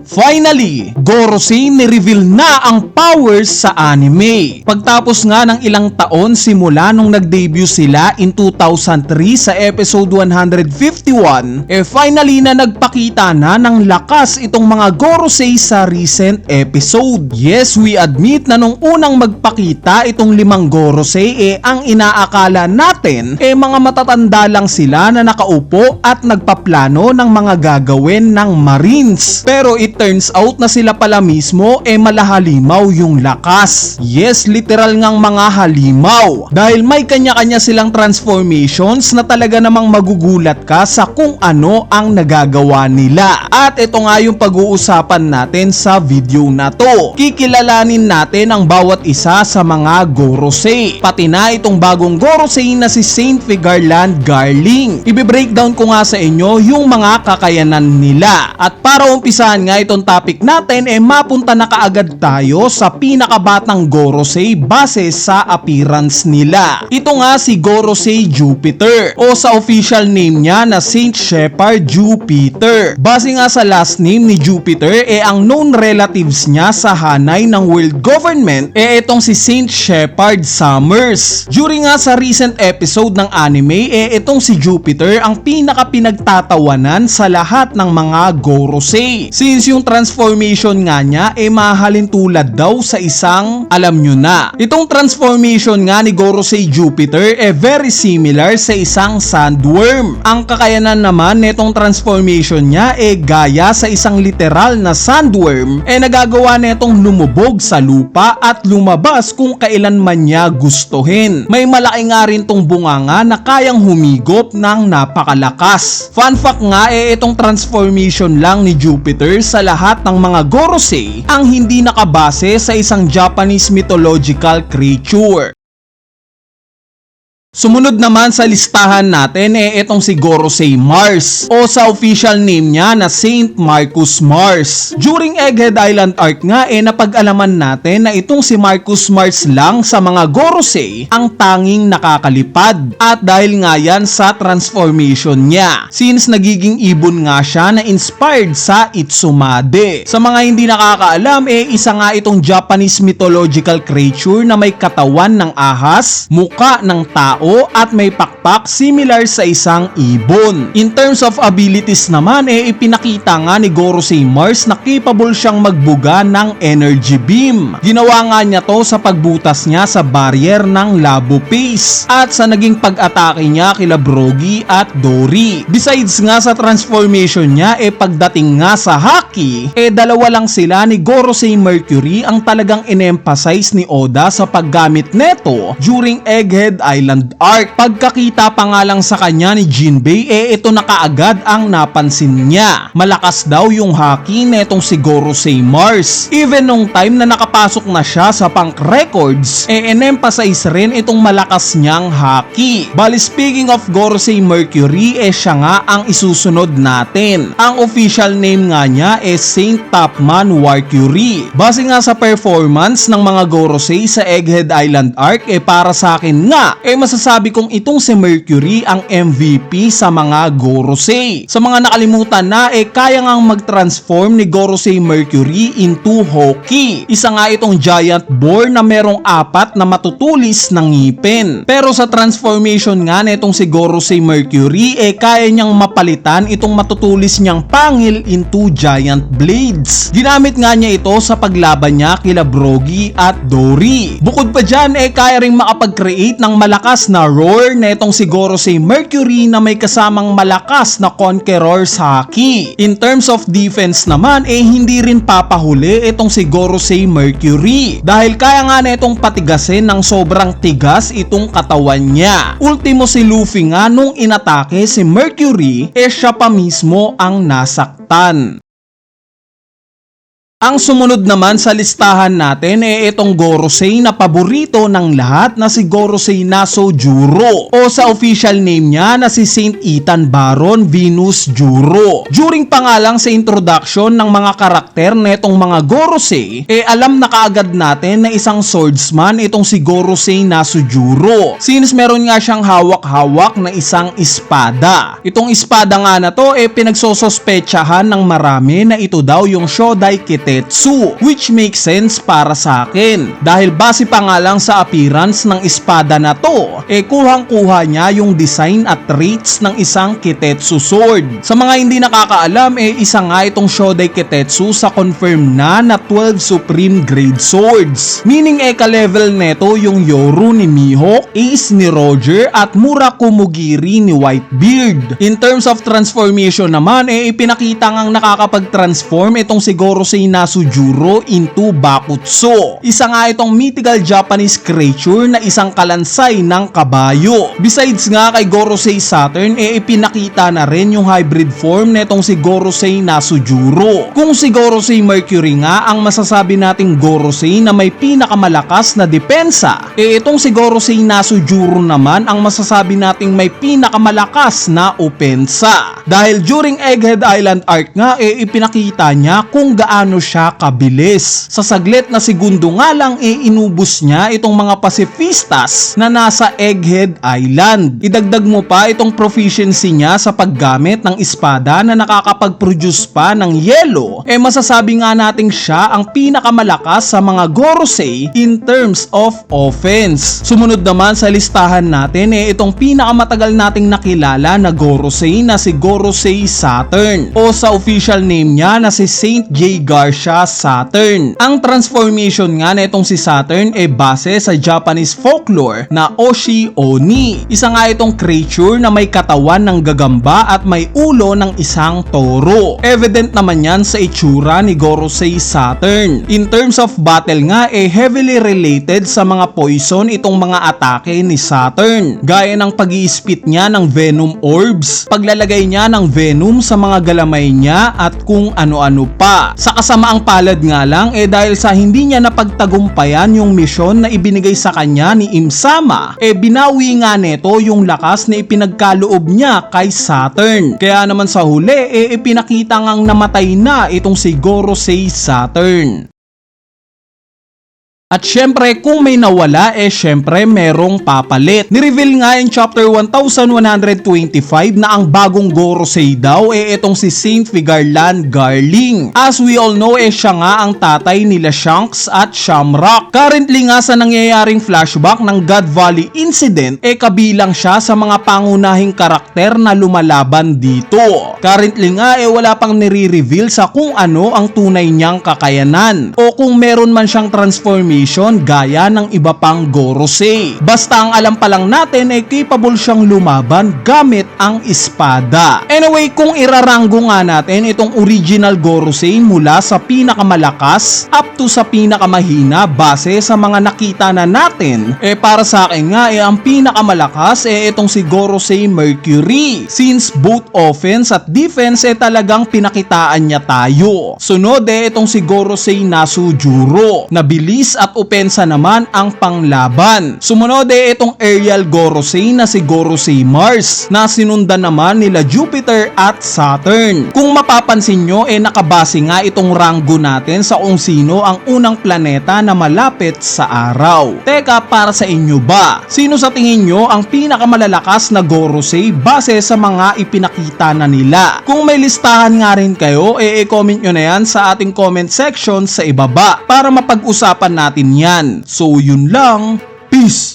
Finally, Gorosei ni-reveal na ang powers sa anime. Pagtapos nga ng ilang taon simula nung nag-debut sila in 2003 sa episode 151, finally na nagpakita na ng lakas itong mga Gorosei sa recent episode. Yes, we admit na nung unang magpakita itong limang Gorosei ang inaakala natin mga matatanda lang sila na nakaupo at nagpaplano ng mga gagawin ng Marines. Pero it turns out na sila pala mismo malahalimaw yung lakas. Yes, literal ngang mga halimaw. Dahil may kanya-kanya silang transformations na talaga namang magugulat ka sa kung ano ang nagagawa nila. At ito nga yung pag-uusapan natin sa video na to. Kikilalanin natin ang bawat isa sa mga Gorosei. Pati na itong bagong Gorosei na si Saint Figarland Garling. Ibe-breakdown ko nga sa inyo yung mga kakayanan nila. At para umpisahan nga itong topic natin mapunta na kaagad tayo sa pinakabatang Gorosei base sa appearance nila. Ito nga si Gorosei Jupiter o sa official name niya na Saint Shepard Jupiter. Base nga sa last name ni Jupiter ang known relatives niya sa hanay ng world government itong si Saint Shepard Summers. During nga sa recent episode ng anime itong si Jupiter ang pinaka pinagtatawanan sa lahat ng mga Gorosei. Since yung transformation nga niya mahalin tulad daw sa isang alam nyo na. Itong transformation nga ni Gorosei Jupiter very similar sa isang sandworm. Ang kakayanan naman nitong transformation niya gaya sa isang literal na sandworm nagagawa nitong lumubog sa lupa at lumabas kung kailan man niya gustuhin. May malaki nga rin tong bunganga na kayang humigop ng napakalakas. Fun fact nga itong transformation lang ni Jupiter sa lahat ng mga Gorosei ang hindi nakabase sa isang Japanese mythological creature. Sumunod naman sa listahan natin itong si Gorosei Mars o sa official name niya na Saint Marcus Mars. During Egghead Island arc nga napag-alaman natin na itong si Marcus Mars lang sa mga Gorosei ang tanging nakakalipad at dahil nga yan sa transformation niya. Since nagiging ibon nga siya na inspired sa Itsumade. Sa mga hindi nakakaalam isa nga itong Japanese mythological creature na may katawan ng ahas, muka ng tao at may pakpak similar sa isang ibon. In terms of abilities naman ipinakita nga ni Gorosei Mars na capable siyang magbuga ng energy beam. Ginawa nga niya to sa pagbutas niya sa barrier ng Labo Face at sa naging pag-atake niya kila Brogy at Dory. Besides nga sa transformation niya pagdating nga sa Haki dalawa lang sila ni Gorosei Mercury ang talagang in-emphasize ni Oda sa paggamit neto during Egghead Island arc. Pagkakita pa nga lang sa kanya ni Jinbei ito na kaagad ang napansin niya. Malakas daw yung haki netong si Gorosei Mars. Even nung time na nakapasok na siya sa punk records in-emphasize rin itong malakas niyang haki. Bali speaking of Gorosei Mercury siya nga ang isusunod natin. Ang official name nga niya Saint Topman Warcury. Base nga sa performance ng mga Gorosei sa Egghead Island arc para sa akin nga masasabi kong itong si Mercury ang MVP sa mga Gorosei. Sa mga nakalimutan na kaya ngang mag-transform ni Gorosei Mercury into Hoki. Isa nga itong giant boar na merong 4 na matutulis ng ngipin. Pero sa transformation nga nitong si Gorosei Mercury kaya niyang mapalitan itong matutulis niyang pangil into giant blades. Ginamit nga niya ito sa paglaban niya kila Brogy at Dory. Bukod pa dyan kaya ring makapag-create ng malakas na roar na itong si Gorosei Mercury na may kasamang malakas na Conqueror's Haki. In terms of defense naman hindi rin papahuli itong si Gorosei Mercury dahil kaya nga na itong patigasin ng sobrang tigas itong katawan niya. Ultimo si Luffy nga nung inatake si Mercury siya pa mismo ang nasaktan. Ang sumunod naman sa listahan natin itong Gorosei na paborito ng lahat na si Gorosei Naso Juro o sa official name niya na si Saint Ethan Baron Venus Juro. During pa nga lang sa introduction ng mga karakter na itong mga Gorosei, alam na kaagad natin na isang swordsman itong si Gorosei Naso Juro since meron nga siyang hawak-hawak na isang espada. Itong espada nga na to pinagsosospetsahan ng marami na ito daw yung Shodai Kitetsu, which makes sense para sa akin dahil base pa nga lang sa appearance ng espada na to kuhang-kuha niya yung design at traits ng isang Kitetsu sword. Sa mga hindi nakakaalam isa nga itong Shodai Kitetsu sa confirm na 12 supreme grade swords, meaning ka-level neto yung Yoru ni Mihawk, Ace ni Roger at Murakumogiri ni Whitebeard. In terms of transformation naman ipinakita ngang nakakapag-transform itong si Gorosei Naso Juro into Bakutsu. Isa nga itong mythical Japanese creature na isang kalansay ng kabayo. Besides nga kay Gorosei Saturn ipinakita na rin yung hybrid form netong si Gorosei Naso Juro. Kung si Gorosei Mercury nga ang masasabi nating Gorosei na may pinakamalakas na depensa, itong si Gorosei Naso Juro naman ang masasabi nating may pinakamalakas na opensa. Dahil during Egghead Island arc nga ipinakita niya kung gaano siya kabilis. Sa saglit na segundo nga lang inubos niya itong mga pacifistas na nasa Egghead Island. Idagdag mo pa itong proficiency niya sa paggamit ng espada na nakakapag-produce pa ng yelo, masasabi nga nating siya ang pinakamalakas sa mga Gorosei in terms of offense. Sumunod naman sa listahan natin itong pinakamatagal nating nakilala na Gorosei na si Gorosei Saturn o sa official name niya na si Saint J. Garcia Saturn. Ang transformation nga na itong si Saturn base sa Japanese folklore na Oshi Oni. Isa nga itong creature na may katawan ng gagamba at may ulo ng isang toro. Evident naman yan sa itsura ni Gorosei Saturn. In terms of battle nga heavily related sa mga poison itong mga atake ni Saturn, gaya ng pag-i-spit niya ng venom orbs, paglalagay niya ng venom sa mga galamay niya at kung ano-ano pa. Sa kasamaang palad nga lang dahil sa hindi niya napagtagumpayan yung misyon na ibinigay sa kanya ni Im-sama, binawi nga neto yung lakas na ipinagkaloob niya kay Saturn. Kaya naman sa huli ipinakita ngang namatay na itong si Gorosei Saturn. At syempre kung may nawala syempre merong papalit. Nireveal nga in chapter 1125 na ang bagong Gorosei daw itong si Saint Figarland Garling. As we all know siya nga ang tatay nila Shanks at Shamrock. Currently nga sa nangyayaring flashback ng God Valley incident kabilang siya sa mga pangunahing karakter na lumalaban dito. Currently nga wala pang nire-reveal sa kung ano ang tunay niyang kakayanan o kung meron man siyang transformation gaya ng iba pang Gorosei. Basta ang alam pa lang natin capable siyang lumaban gamit ang espada. Anyway, kung iraranggo nga natin itong original Gorosei mula sa pinakamalakas up to sa pinakamahina base sa mga nakita na natin, para sa akin nga ang pinakamalakas itong si Gorosei Mercury since both offense at defense talagang pinakitaan niya tayo. Sunod itong si Gorosei Naso Juro na bilis at opensa naman ang panglaban. Sumunod itong aerial Gorosei na si Gorosei Mars na sinundan naman nila Jupiter at Saturn. Kung mapapansin nyo nakabase nga itong ranggo natin sa kung sino ang unang planeta na malapit sa araw. Teka, para sa inyo ba? Sino sa tingin nyo ang pinakamalalakas na Gorosei base sa mga ipinakita na nila? Kung may listahan nga rin kayo i-comment nyo na yan sa ating comment section sa ibaba para mapag-usapan natin yan. So yun lang, peace!